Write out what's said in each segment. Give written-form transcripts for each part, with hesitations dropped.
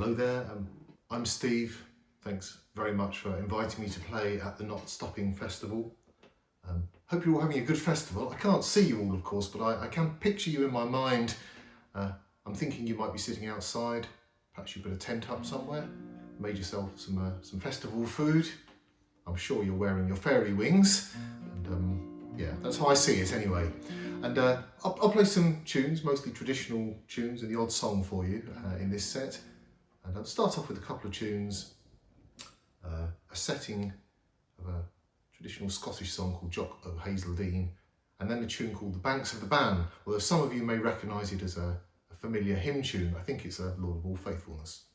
Hello there, I'm Steve. Thanks very much for inviting me to play at the Nottstopping festival. Hope you're all having a good festival. I can't see you all, of course, but I can picture you in my mind. I'm thinking you might be sitting outside. Perhaps you put a tent up somewhere, made yourself some festival food. I'm sure you're wearing your fairy wings, and yeah, that's how I see it anyway. And I'll play some tunes, mostly traditional tunes, and the odd song for you in this set. And I'll start off with a couple of tunes, a setting of a traditional Scottish song called Jock o' Hazeldean, and then a tune called The Banks of the Bann, although some of you may recognise it as a familiar hymn tune. I think it's a Lord of All Faithfulness.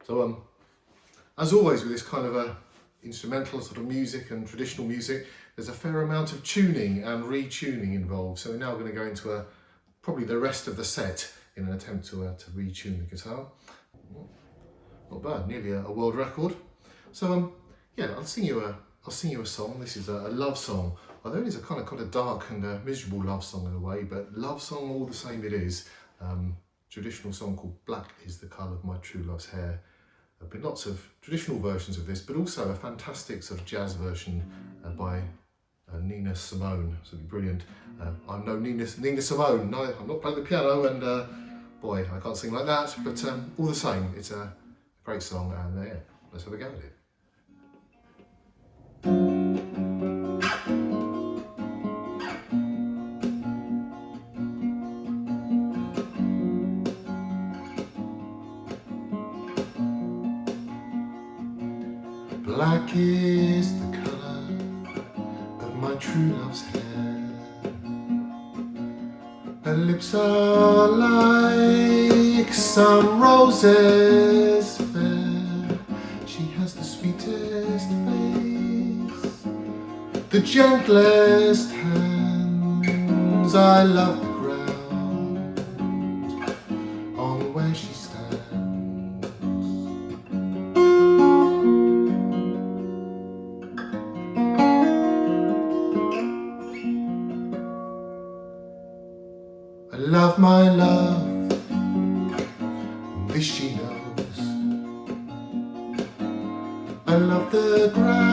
So as always with this kind of instrumental sort of music and traditional music, there's a fair amount of tuning and retuning involved. So we're now going to go into probably the rest of the set in an attempt to retune the guitar. Not bad, nearly a world record. So yeah, I'll sing you I'll sing you a song. This is a love song, although it is a kind of dark and miserable love song in a way, but love song all the same it is. Traditional song called Black is the Colour of My True Love's Hair. There have been lots of traditional versions of this, but also a fantastic sort of jazz version by Nina Simone. Absolutely brilliant. I'm no Nina Simone. No, I'm not playing the piano, and boy, I can't sing like that. But all the same, it's a great song, and yeah, let's have a go at it. Black is the colour of my true love's hair. Her lips are like some roses fair. She has the sweetest face, the gentlest hands. I love the ground on where she stands. I love my love, and this she knows. I love the ground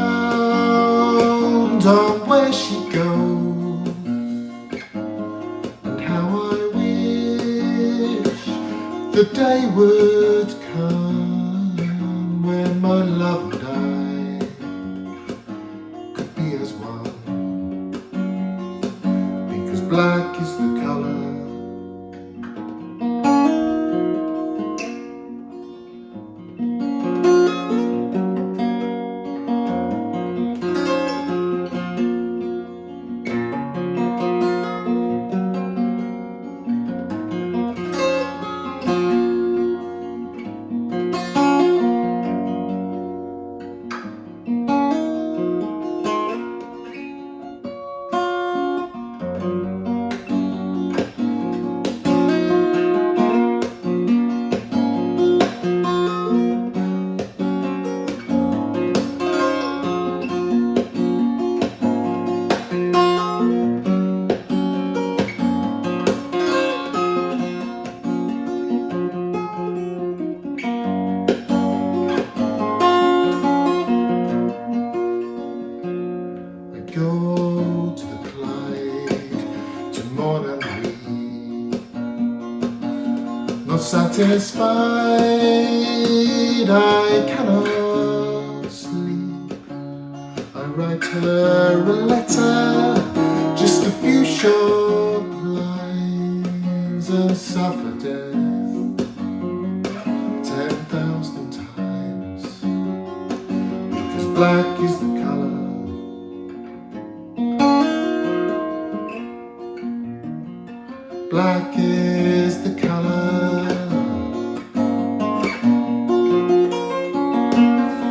on where she goes, and how I wish the day would come when my love and I could be as one, because black is the colour . Go to the Clyde to mourn and weep. Not satisfied, I cannot sleep. I write her a letter, just a few short lines, and suffer death 10,000 times, because black is the colour . Black is the colour.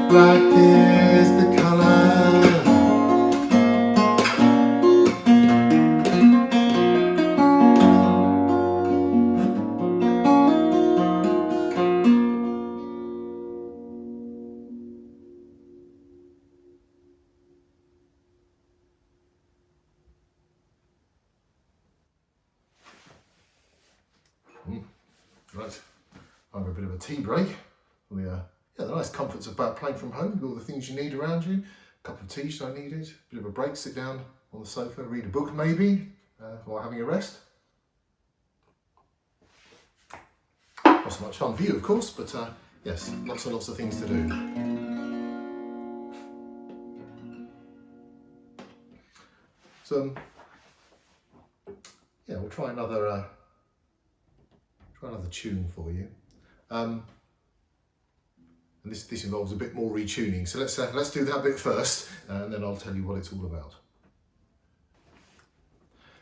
Black is the colour. Right, I'll have a bit of a tea break. Yeah, the nice comforts about playing from home, with all the things you need around you. A cup of tea should I need it, bit of a break, sit down on the sofa, read a book maybe, while having a rest. Not so much fun for you of course, but yes, lots and lots of things to do. So yeah, we'll try another tune for you, and this involves a bit more retuning. So let's do that bit first, and then I'll tell you what it's all about.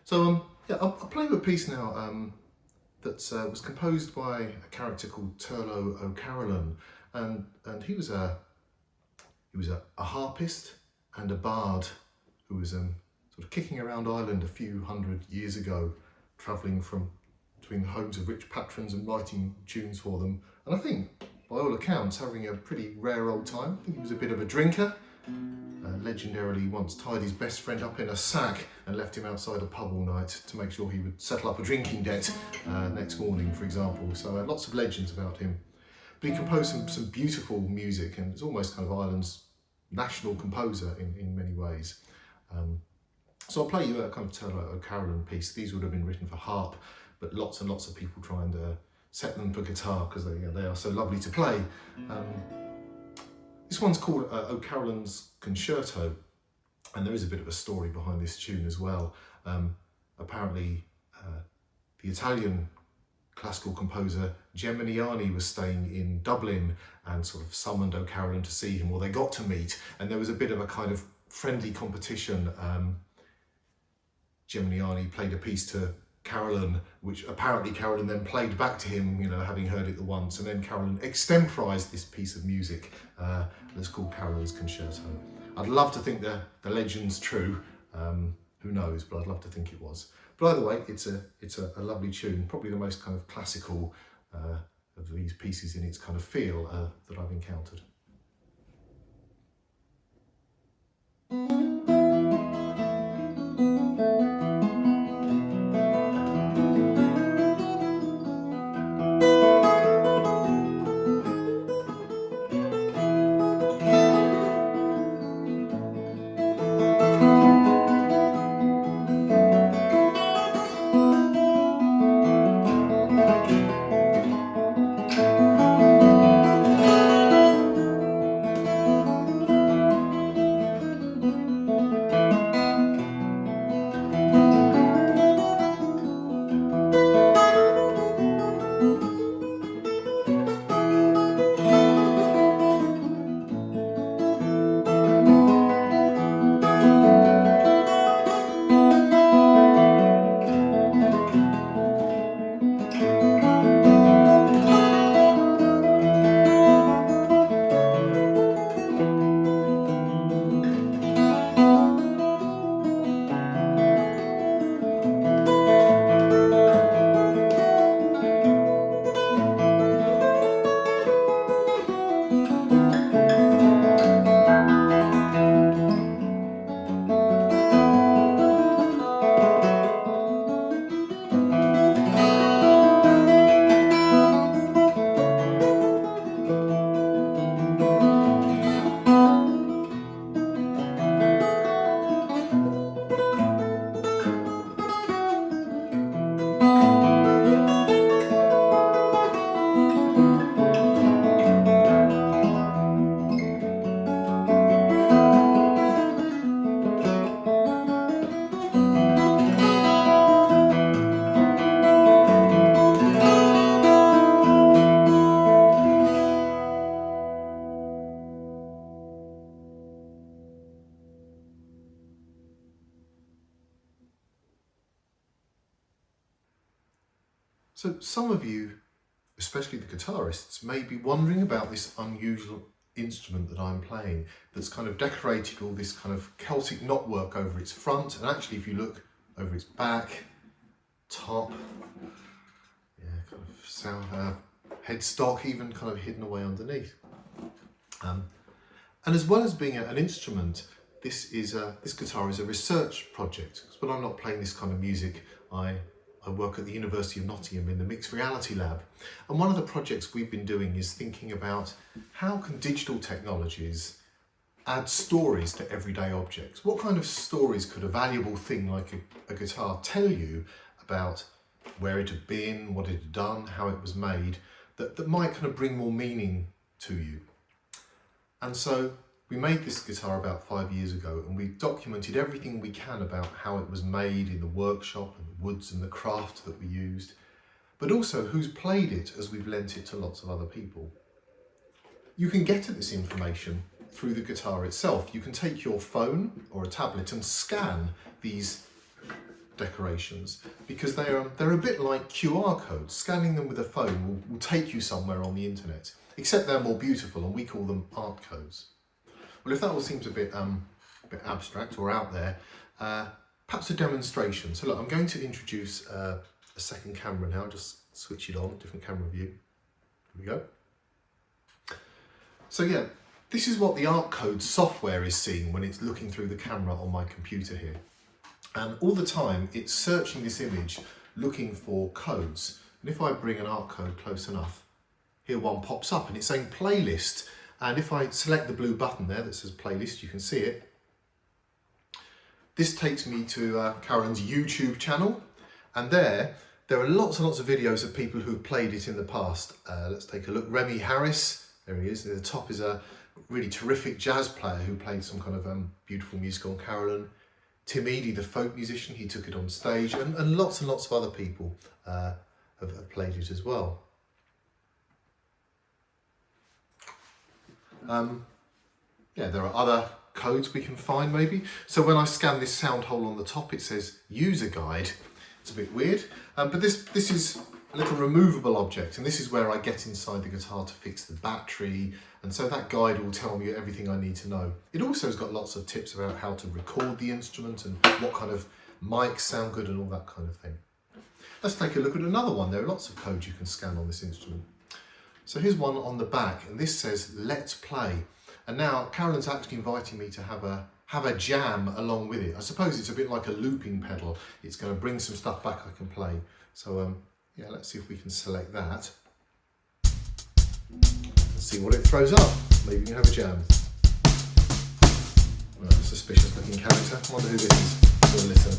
So yeah, I'll play you a piece now that was composed by a character called Turlough O'Carolyn, and he was a harpist and a bard who was sort of kicking around Ireland a few hundred years ago, travelling between the homes of rich patrons and writing tunes for them. And I think, by all accounts, having a pretty rare old time. I think he was a bit of a drinker, legendarily once tied his best friend up in a sack and left him outside a pub all night to make sure he would settle up a drinking debt next morning, for example. So lots of legends about him. But he composed some beautiful music, and it's almost kind of Ireland's national composer in many ways. So I'll play you a kind of Turlough O'Carolan piece. These would have been written for harp, but lots and lots of people try and set them for guitar because they are so lovely to play. This one's called Carolyns Concerto, and there is a bit of a story behind this tune as well. Apparently, the Italian classical composer Geminiani was staying in Dublin and sort of summoned O'Carolan to see him, or they got to meet, and there was a bit of a kind of friendly competition. Geminiani played a piece to Carolan, which apparently Carolan then played back to him, you know, having heard it the once, and then Carolan extemporised this piece of music that's called Carolyns Concerto. I'd love to think the legend's true, who knows, but I'd love to think it was. But either way, it's a lovely tune, probably the most kind of classical of these pieces in its kind of feel that I've encountered. So some of you, especially the guitarists, may be wondering about this unusual instrument that I'm playing that's kind of decorated all this kind of Celtic knotwork over its front, and actually if you look over its back, top, yeah, kind of sound, headstock even kind of hidden away underneath. And as well as being an instrument, this guitar is a research project. Because when I'm not playing this kind of music, I work at the University of Nottingham in the Mixed Reality Lab. And one of the projects we've been doing is thinking about how can digital technologies add stories to everyday objects? What kind of stories could a valuable thing like a guitar tell you about where it had been, what it had done, how it was made, that might kind of bring more meaning to you? And so we made this guitar about 5 years ago, and we documented everything we can about how it was made in the workshop and the woods and the craft that we used, but also who's played it as we've lent it to lots of other people. You can get at this information through the guitar itself. You can take your phone or a tablet and scan these decorations, because they're a bit like QR codes. Scanning them with a phone will take you somewhere on the internet, except they're more beautiful, and we call them art codes. Well, if that all seems a bit abstract or out there, perhaps a demonstration. So look, I'm going to introduce a second camera now. Just switch it on, different camera view. Here we go. So yeah, This is what the ArtCode software is seeing when it's looking through the camera on my computer here. And all the time it's searching this image, looking for codes. And if I bring an ArtCode close enough, here one pops up and it's saying playlist. And if I select the blue button there that says playlist, you can see it. This takes me to Carolyns' YouTube channel. And there are lots and lots of videos of people who've played it in the past. Let's take a look. Remy Harris, there he is. At the top is a really terrific jazz player who played some kind of beautiful music on Carolyn. Tim Eady, the folk musician, he took it on stage, and lots of other people have played it as well. Yeah, there are other codes we can find maybe. So when I scan this sound hole on the top, it says user guide. It's a bit weird, but this is a little removable object, and this is where I get inside the guitar to fix the battery, and so that guide will tell me everything I need to know. It also has got lots of tips about how to record the instrument and what kind of mics sound good and all that kind of thing. Let's take a look at another one. There are lots of codes you can scan on this instrument. So here's one on the back, and this says let's play. And now Carolyns actually inviting me to have a jam along with it. I suppose it's a bit like a looping pedal. It's going to bring some stuff back I can play. So yeah, let's see if we can select that. Let's see what it throws up. Maybe we can have a jam. Well, a suspicious looking character. I wonder who this is. We'll listen.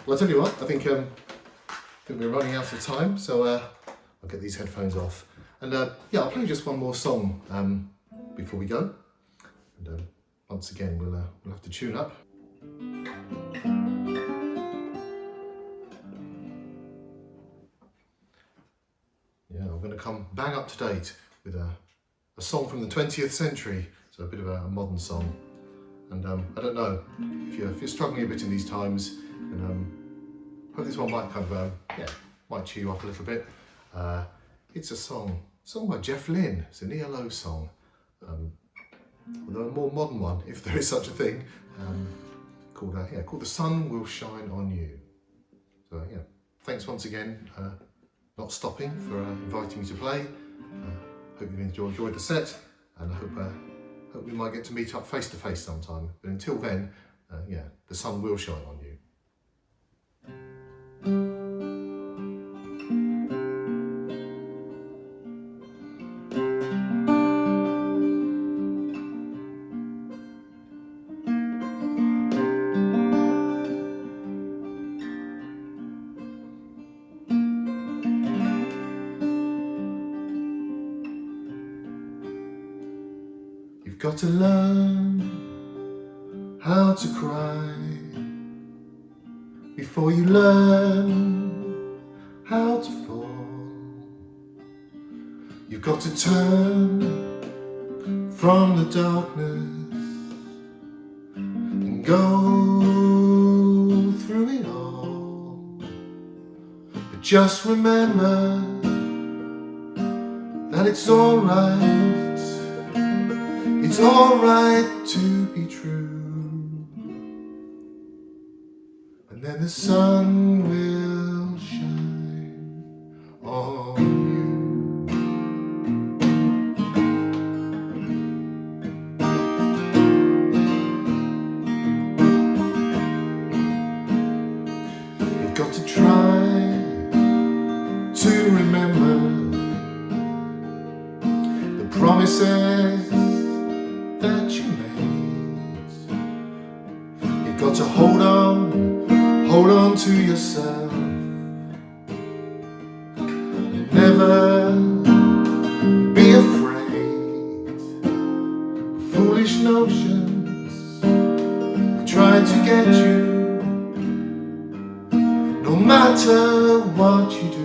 Well, I'll tell you what, I think we're running out of time, so I'll get these headphones off. And yeah, I'll play just one more song before we go. And once again, we'll have to tune up. Yeah, I'm going to come bang up to date with a song from the 20th century, so a bit of a modern song. And I don't know, if you're struggling a bit in these times, and hope this one might kind of, might cheer you up a little bit. It's a song by Jeff Lynne. It's an ELO song, although a more modern one, if there is such a thing, called The Sun Will Shine on You. So yeah, thanks once again, Nottstopping, for inviting me to play. Hope you enjoyed the set, and I hope we might get to meet up face to face sometime. But until then, the sun will shine on you. You've got to learn how to cry before you learn how to fall. You've got to turn from the darkness and go through it all. But just remember that it's all right. It's all right to be true, and then the sun will shine on you. You've got to try to remember the promises that you made. You've got to hold on to yourself, and never be afraid. Foolish notions try to get you, no matter what you do.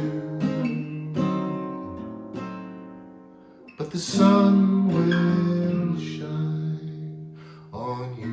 But the sun will shine on you.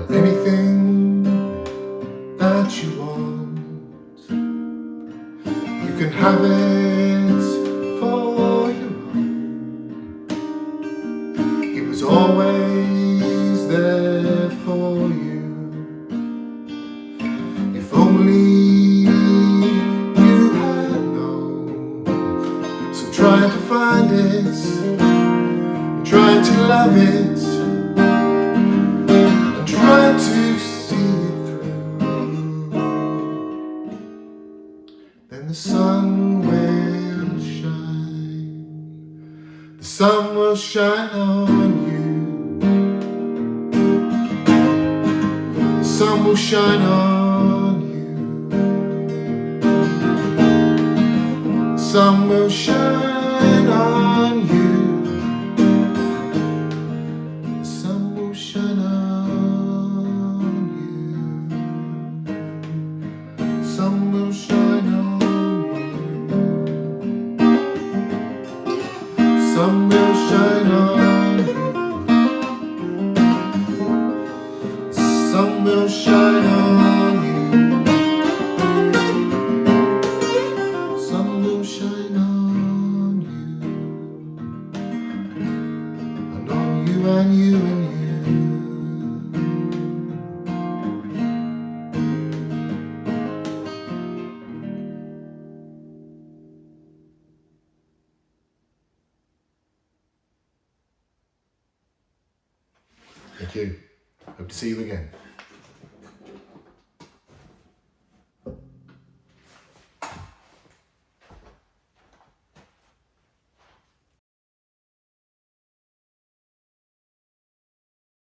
Anything that you want, you can have it for your own. It was always there for you, if only you had known. So try to find it, try to love it, try to see it through, then the sun will shine. The sun will shine on you. The sun will shine on you. The sun will shine on you. The sun will shine on you. sun will shine on you. Sun will shine on you. Sun will shine on you. And on you and you and you. Thank you. Hope to see you again.